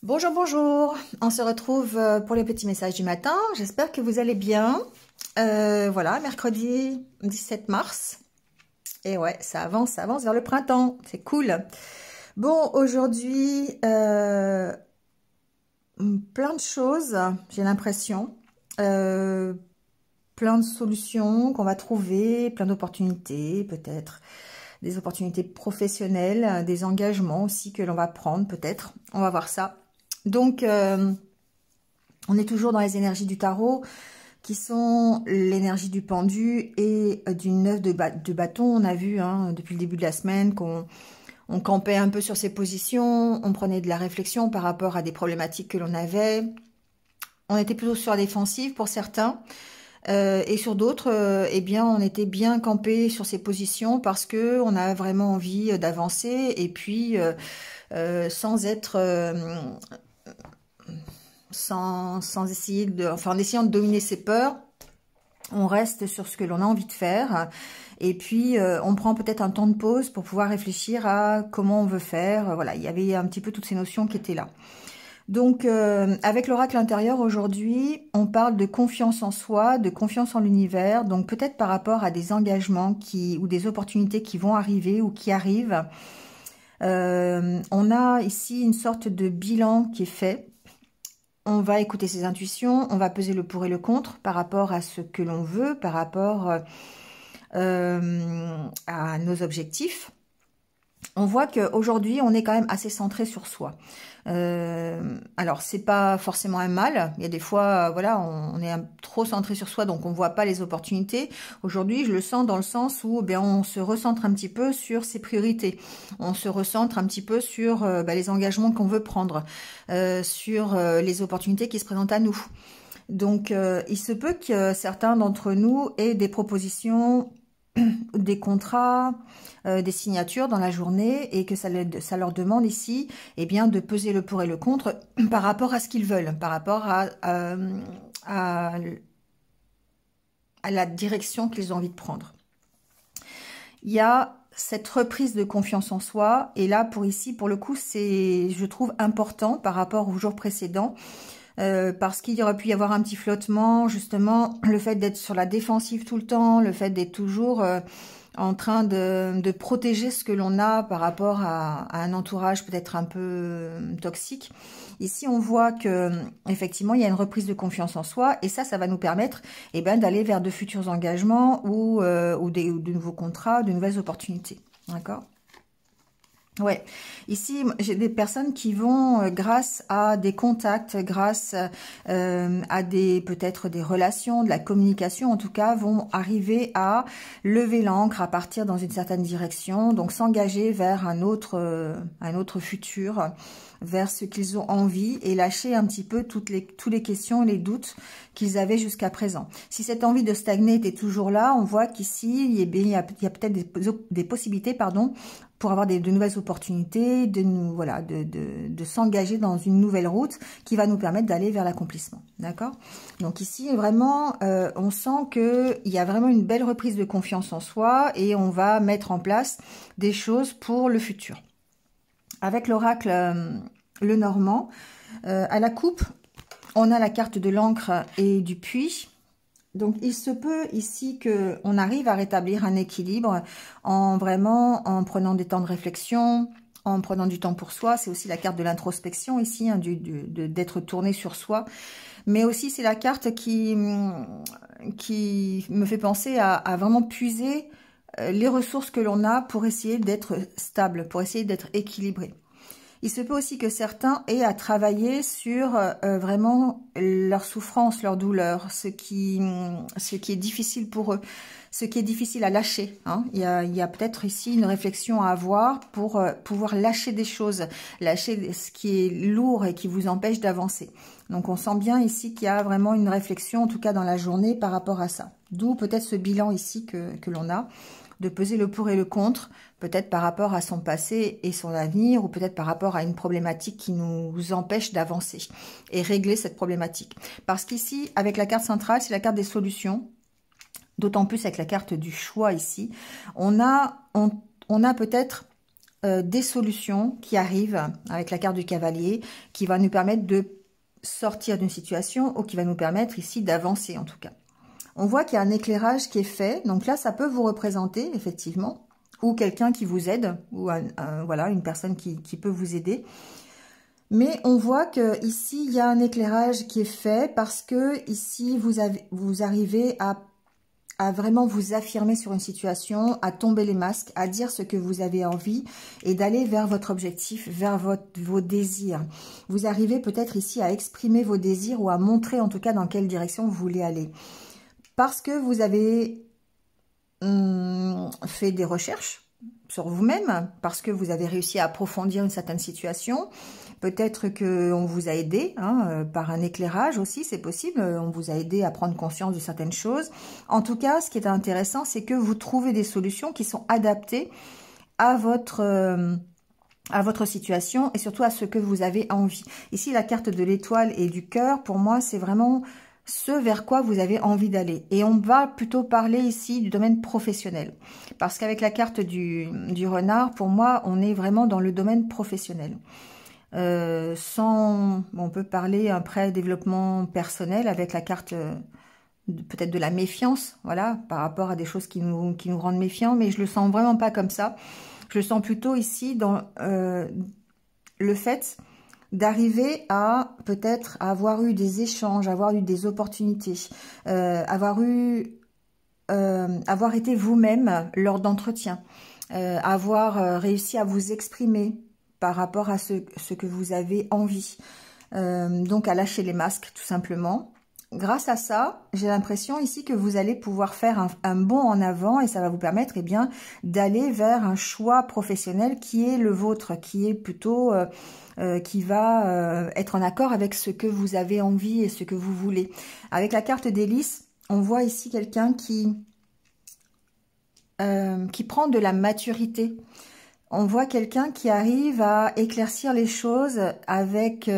Bonjour, bonjour. On se retrouve pour les petits messages du matin. J'espère que vous allez bien. Voilà, mercredi 17 mars. Et ouais, ça avance vers le printemps. C'est cool. Bon, aujourd'hui, plein de choses, j'ai l'impression. Euh, Plein de solutions qu'on va trouver, plein d'opportunités, peut-être. Des opportunités professionnelles, des engagements aussi que l'on va prendre, peut-être. On va voir ça. Donc, on est toujours dans les énergies du tarot, qui sont l'énergie du pendu et d'une 9 de bâton. On a vu depuis le début de la semaine qu'on campait un peu sur ses positions, on prenait de la réflexion par rapport à des problématiques que l'on avait. On était plutôt sur la défensive pour certains. Et sur d'autres, eh bien, on était bien campé sur ses positions parce que on a vraiment envie d'avancer et puis sans être sans essayer enfin en essayant de dominer ses peurs, on reste sur ce que l'on a envie de faire et puis on prend peut-être un temps de pause pour pouvoir réfléchir à comment on veut faire. Voilà, il y avait un petit peu toutes ces notions qui étaient là. Donc avec l'oracle intérieur aujourd'hui, on parle de confiance en soi, de confiance en l'univers, donc peut-être par rapport à des engagements ou des opportunités qui vont arriver ou qui arrivent. On a ici une sorte de bilan qui est fait. On va écouter ses intuitions, on va peser le pour et le contre par rapport à ce que l'on veut, par rapport à nos objectifs. On voit qu'aujourd'hui, on est quand même assez centré sur soi. Alors, c'est pas forcément un mal. Il y a des fois, voilà, on est trop centré sur soi, donc on voit pas les opportunités. Aujourd'hui, je le sens dans le sens où, on se recentre un petit peu sur ses priorités. On se recentre un petit peu sur les engagements qu'on veut prendre, sur les opportunités qui se présentent à nous. Donc, il se peut que certains d'entre nous aient des propositions, des contrats, des signatures dans la journée et que ça leur demande ici de peser le pour et le contre par rapport à ce qu'ils veulent, par rapport à la direction qu'ils ont envie de prendre. Il y a cette reprise de confiance en soi et là pour le coup c'est, je trouve, important par rapport au jour précédent. Parce qu'il y aurait pu y avoir un petit flottement, justement, le fait d'être sur la défensive tout le temps, le fait d'être toujours en train de protéger ce que l'on a par rapport à un entourage peut-être un peu toxique. Ici, on voit que effectivement, il y a une reprise de confiance en soi et ça va nous permettre d'aller vers de futurs engagements ou de nouveaux contrats, de nouvelles opportunités. D'accord ? Ouais, ici j'ai des personnes qui vont, grâce à des contacts, grâce à peut-être des relations, de la communication en tout cas, vont arriver à lever l'ancre, à partir dans une certaine direction, donc s'engager vers un autre futur, vers ce qu'ils ont envie et lâcher un petit peu toutes les questions, les doutes qu'ils avaient jusqu'à présent. Si cette envie de stagner était toujours là, on voit qu'ici il y a peut-être des possibilités, pardon, pour avoir de nouvelles opportunités, de s'engager dans une nouvelle route qui va nous permettre d'aller vers l'accomplissement. D'accord ? Donc ici, vraiment, on sent qu'il y a vraiment une belle reprise de confiance en soi et on va mettre en place des choses pour le futur. Avec l'oracle Lenormand, à la coupe, on a la carte de l'encre et du puits. Donc, il se peut ici qu'on arrive à rétablir un équilibre en prenant des temps de réflexion, en prenant du temps pour soi. C'est aussi la carte de l'introspection ici, d'être tourné sur soi. Mais aussi, c'est la carte qui me fait penser à vraiment puiser les ressources que l'on a pour essayer d'être stable, pour essayer d'être équilibré. Il se peut aussi que certains aient à travailler sur vraiment leur souffrance, leur douleur, ce qui est difficile pour eux, ce qui est difficile à lâcher. Il y a peut-être ici une réflexion à avoir pour pouvoir lâcher des choses, lâcher ce qui est lourd et qui vous empêche d'avancer. Donc on sent bien ici qu'il y a vraiment une réflexion, en tout cas dans la journée, par rapport à ça. D'où peut-être ce bilan ici que l'on a, de peser le pour et le contre, peut-être par rapport à son passé et son avenir, ou peut-être par rapport à une problématique qui nous empêche d'avancer et régler cette problématique. Parce qu'ici, avec la carte centrale, c'est la carte des solutions, d'autant plus avec la carte du choix ici, on a peut-être des solutions qui arrivent avec la carte du cavalier, qui va nous permettre de sortir d'une situation ou qui va nous permettre ici d'avancer en tout cas. On voit qu'il y a un éclairage qui est fait, donc là ça peut vous représenter effectivement, ou quelqu'un qui vous aide, ou voilà, une personne qui peut vous aider. Mais on voit que ici il y a un éclairage qui est fait parce que ici vous arrivez à vraiment vous affirmer sur une situation, à tomber les masques, à dire ce que vous avez envie et d'aller vers votre objectif, vers vos désirs. Vous arrivez peut-être ici à exprimer vos désirs ou à montrer en tout cas dans quelle direction vous voulez aller. Parce que vous avez fait des recherches sur vous-même, parce que vous avez réussi à approfondir une certaine situation. Peut-être qu'on vous a aidé par un éclairage aussi, c'est possible. On vous a aidé à prendre conscience de certaines choses. En tout cas, ce qui est intéressant, c'est que vous trouvez des solutions qui sont adaptées à votre situation et surtout à ce que vous avez envie. Ici, la carte de l'étoile et du cœur, pour moi, c'est vraiment ce vers quoi vous avez envie d'aller. Et on va plutôt parler ici du domaine professionnel. Parce qu'avec la carte du renard, pour moi, on est vraiment dans le domaine professionnel. On peut parler après développement personnel avec la carte peut-être de la méfiance, voilà, par rapport à des choses qui nous rendent méfiants, mais je le sens vraiment pas comme ça. Je le sens plutôt ici dans le fait d'arriver à peut-être avoir eu des échanges, avoir eu des opportunités, avoir été vous-même lors d'entretiens, avoir réussi à vous exprimer par rapport à ce que vous avez envie. Donc à lâcher les masques tout simplement. Grâce à ça, j'ai l'impression ici que vous allez pouvoir faire un bond en avant et ça va vous permettre d'aller vers un choix professionnel qui est le vôtre, qui est plutôt qui va être en accord avec ce que vous avez envie et ce que vous voulez. Avec la carte d'hélice, on voit ici quelqu'un qui prend de la maturité. On voit quelqu'un qui arrive à éclaircir les choses avec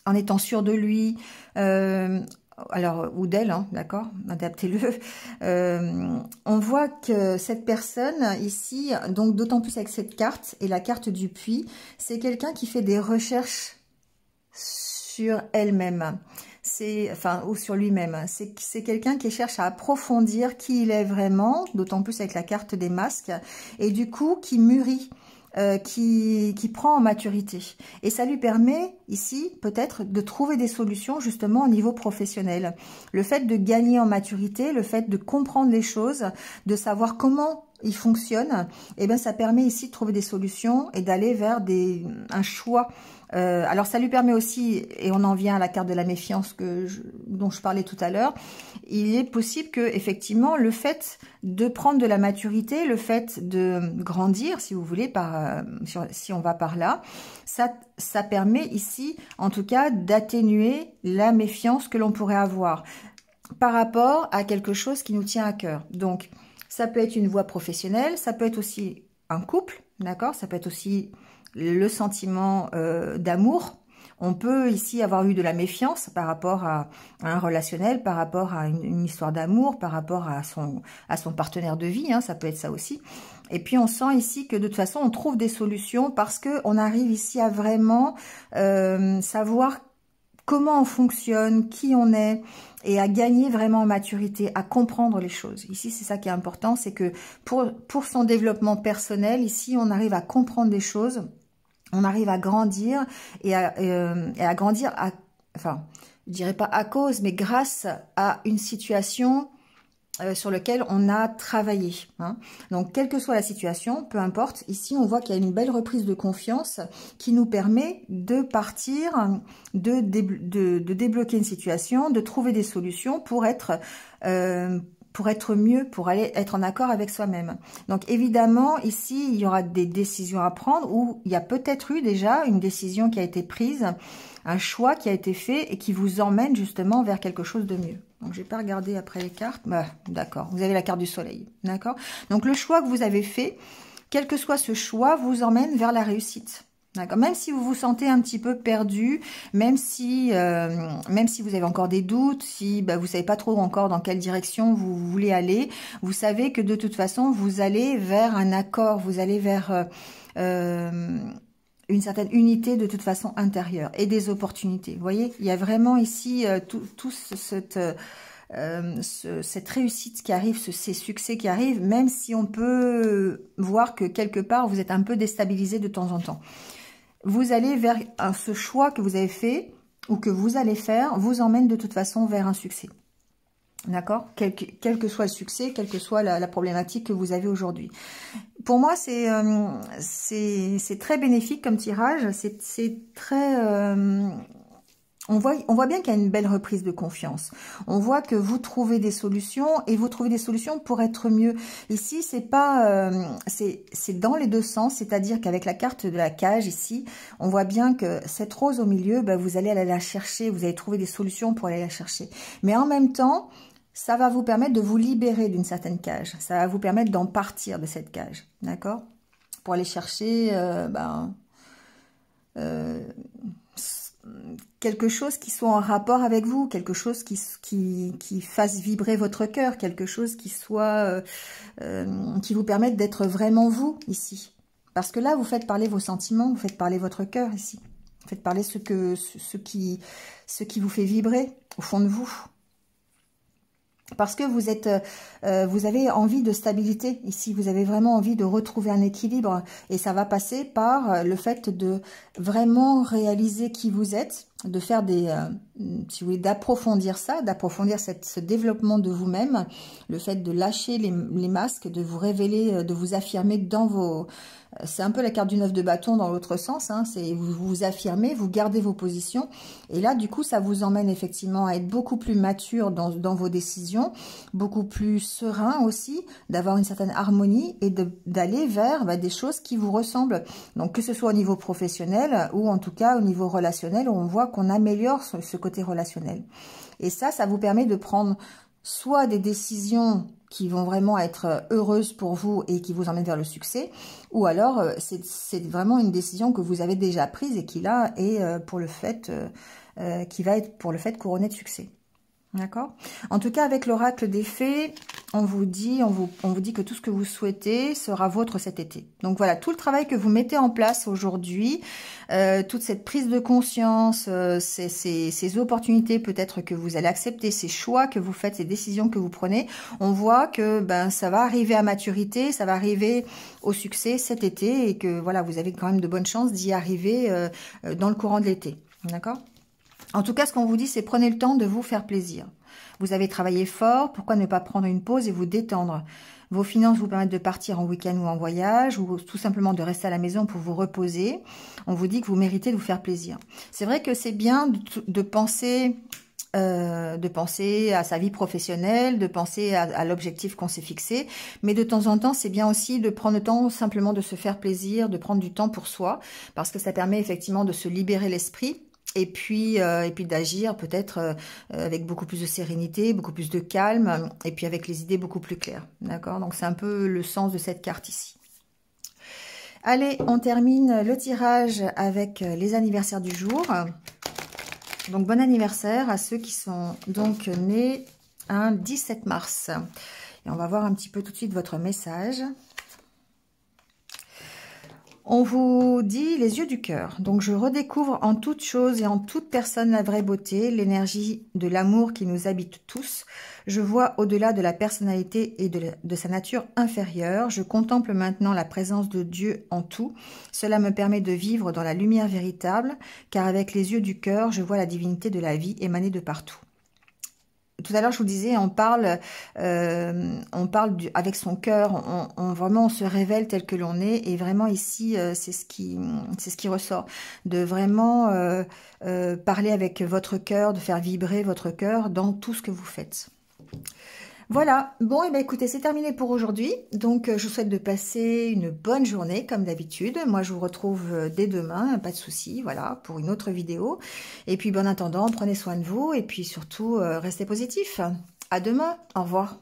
en étant sûr de lui, alors ou d'elle, d'accord, adaptez-le. On voit que cette personne ici, donc d'autant plus avec cette carte et la carte du puits, c'est quelqu'un qui fait des recherches sur elle-même. Ou sur lui-même. C'est quelqu'un qui cherche à approfondir qui il est vraiment, d'autant plus avec la carte des masques, et du coup qui mûrit, qui prend en maturité. Et ça lui permet ici peut-être de trouver des solutions justement au niveau professionnel. Le fait de gagner en maturité, le fait de comprendre les choses, de savoir comment il fonctionne, et bien ça permet ici de trouver des solutions et d'aller vers un choix. Alors ça lui permet aussi, et on en vient à la carte de la méfiance dont je parlais tout à l'heure, il est possible que effectivement le fait de prendre de la maturité, le fait de grandir, si vous voulez, si on va par là, ça permet ici en tout cas d'atténuer la méfiance que l'on pourrait avoir par rapport à quelque chose qui nous tient à cœur. Donc ça peut être une voie professionnelle, ça peut être aussi un couple, d'accord, ça peut être aussi le sentiment d'amour. On peut ici avoir eu de la méfiance par rapport à un relationnel, par rapport à une histoire d'amour, par rapport à son partenaire de vie, ça peut être ça aussi. Et puis on sent ici que de toute façon on trouve des solutions parce que on arrive ici à vraiment savoir comment on fonctionne, qui on est, et à gagner vraiment en maturité, à comprendre les choses. Ici, c'est ça qui est important, c'est que pour son développement personnel, ici, on arrive à comprendre des choses, on arrive à grandir, et à grandir, enfin, je dirais pas à cause, mais grâce à une situation sur lequel on a travaillé. Donc, quelle que soit la situation, peu importe, ici, on voit qu'il y a une belle reprise de confiance qui nous permet de partir, de débloquer une situation, de trouver des solutions pour être mieux, pour aller être en accord avec soi-même. Donc, évidemment, ici, il y aura des décisions à prendre ou il y a peut-être eu déjà une décision qui a été prise, un choix qui a été fait et qui vous emmène justement vers quelque chose de mieux. Donc, je n'ai pas regardé après les cartes. D'accord, vous avez la carte du soleil. D'accord. Donc, le choix que vous avez fait, quel que soit ce choix, vous emmène vers la réussite. D'accord. Même si vous vous sentez un petit peu perdu, même si vous avez encore des doutes, si vous savez pas trop encore dans quelle direction vous voulez aller, vous savez que de toute façon, vous allez vers un accord, vous allez vers une certaine unité de toute façon intérieure et des opportunités. Vous voyez, il y a vraiment ici cette réussite qui arrive, ces succès qui arrivent, même si on peut voir que quelque part, vous êtes un peu déstabilisé de temps en temps. Vous allez vers ce choix que vous avez fait ou que vous allez faire vous emmène de toute façon vers un succès. D'accord, quel que soit le succès, quelle que soit la problématique que vous avez aujourd'hui. Pour moi, c'est très bénéfique comme tirage. C'est très... On voit bien qu'il y a une belle reprise de confiance. On voit que vous trouvez des solutions et vous trouvez des solutions pour être mieux. Ici, c'est dans les deux sens, c'est-à-dire qu'avec la carte de la cage ici, on voit bien que cette rose au milieu, vous allez aller la chercher, vous allez trouver des solutions pour aller la chercher. Mais en même temps, ça va vous permettre de vous libérer d'une certaine cage. Ça va vous permettre d'en partir de cette cage, d'accord? Pour aller chercher quelque chose qui soit en rapport avec vous, quelque chose qui fasse vibrer votre cœur, quelque chose qui soit qui vous permette d'être vraiment vous ici. Parce que là, vous faites parler vos sentiments, vous faites parler votre cœur ici. Vous faites parler ce qui vous fait vibrer au fond de vous. Parce que vous avez envie de stabilité ici, vous avez vraiment envie de retrouver un équilibre et ça va passer par le fait de vraiment réaliser qui vous êtes, de faire si vous voulez, d'approfondir ça, d'approfondir ce développement de vous-même, le fait de lâcher les masques, de vous révéler, de vous affirmer dans vos... C'est un peu la carte du 9 de bâton dans l'autre sens, hein, c'est vous vous affirmez, vous gardez vos positions, et là du coup ça vous emmène effectivement à être beaucoup plus mature dans vos décisions, beaucoup plus serein aussi, d'avoir une certaine harmonie et d'aller vers des choses qui vous ressemblent. Donc que ce soit au niveau professionnel ou en tout cas au niveau relationnel, où on voit qu'on améliore ce côté relationnel. Et ça vous permet de prendre soit des décisions qui vont vraiment être heureuses pour vous et qui vous emmènent vers le succès, ou alors c'est vraiment une décision que vous avez déjà prise et qui là est qui va être pour le fait couronné de succès. D'accord? En tout cas, avec l'oracle des fées, on vous dit que tout ce que vous souhaitez sera vôtre cet été. Donc voilà, tout le travail que vous mettez en place aujourd'hui, toute cette prise de conscience, ces opportunités peut-être que vous allez accepter, ces choix que vous faites, ces décisions que vous prenez, on voit que ça va arriver à maturité, ça va arriver au succès cet été et que voilà, vous avez quand même de bonnes chances d'y arriver dans le courant de l'été. D'accord? En tout cas, ce qu'on vous dit, c'est prenez le temps de vous faire plaisir. Vous avez travaillé fort, pourquoi ne pas prendre une pause et vous détendre? Vos finances vous permettent de partir en week-end ou en voyage, ou tout simplement de rester à la maison pour vous reposer. On vous dit que vous méritez de vous faire plaisir. C'est vrai que c'est bien de penser à sa vie professionnelle, de penser à l'objectif qu'on s'est fixé, mais de temps en temps, c'est bien aussi de prendre le temps simplement de se faire plaisir, de prendre du temps pour soi, parce que ça permet effectivement de se libérer l'esprit, et puis d'agir peut-être avec beaucoup plus de sérénité, beaucoup plus de calme, et puis avec les idées beaucoup plus claires. D'accord? Donc c'est un peu le sens de cette carte ici. Allez, on termine le tirage avec les anniversaires du jour. Donc bon anniversaire à ceux qui sont donc nés un 17 mars. Et on va voir un petit peu tout de suite votre message. On vous dit les yeux du cœur. Donc, je redécouvre en toute chose et en toute personne la vraie beauté, l'énergie de l'amour qui nous habite tous. Je vois au-delà de la personnalité et de sa nature inférieure. Je contemple maintenant la présence de Dieu en tout. Cela me permet de vivre dans la lumière véritable, car avec les yeux du cœur, je vois la divinité de la vie émaner de partout. Tout à l'heure, je vous disais, on parle avec son cœur, vraiment on se révèle tel que l'on est, et vraiment ici, c'est ce qui ressort, de vraiment parler avec votre cœur, de faire vibrer votre cœur dans tout ce que vous faites. Voilà, bon, et bien écoutez, c'est terminé pour aujourd'hui. Donc, je vous souhaite de passer une bonne journée, comme d'habitude. Moi, je vous retrouve dès demain, pas de souci, voilà, pour une autre vidéo. Et puis, en attendant, prenez soin de vous et puis surtout, restez positifs. À demain, au revoir.